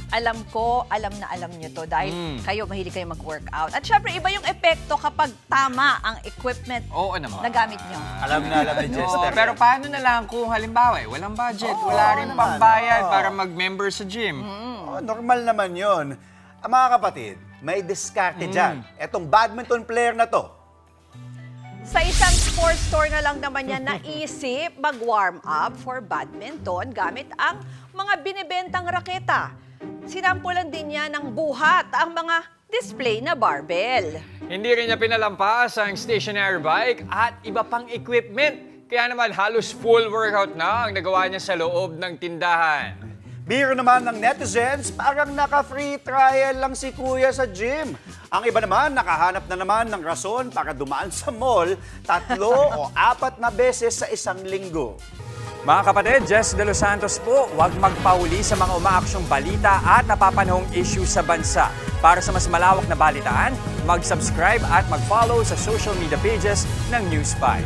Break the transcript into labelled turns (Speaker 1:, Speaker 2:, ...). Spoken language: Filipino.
Speaker 1: alam ko, alam na alam nyo to dahil kayo, mahilig kayo mag-workout. At syempre, iba yung epekto kapag tama ang equipment na gamit nyo.
Speaker 2: Alam ni Jester.
Speaker 3: Pero paano na lang kung halimbawa, walang budget, wala rin pambayad para mag-member sa gym?
Speaker 2: Normal naman yon. Mga kapatid, may diskarte dyan. Etong badminton player na to.
Speaker 1: Sa isang sports store na lang naman niya naisip mag-warm up for badminton gamit ang mga binibentang raketa. Sinampulan din niya ng buhat ang mga display na barbell.
Speaker 3: Hindi rin niya pinalampas ang stationary bike at iba pang equipment. Kaya naman halos full workout na ang nagawa niya sa loob ng tindahan.
Speaker 2: Biro naman ng netizens, parang naka-free trial lang si Kuya sa gym. Ang iba naman, nakahanap na naman ng rason para dumaan sa mall 3 o 4 na beses sa isang linggo.
Speaker 4: Mga kapatid, Jess De Los Santos po, huwag magpauli sa mga umaaksyong balita at napapanahong issue sa bansa. Para sa mas malawak na balitaan, mag-subscribe at mag-follow sa social media pages ng News 5.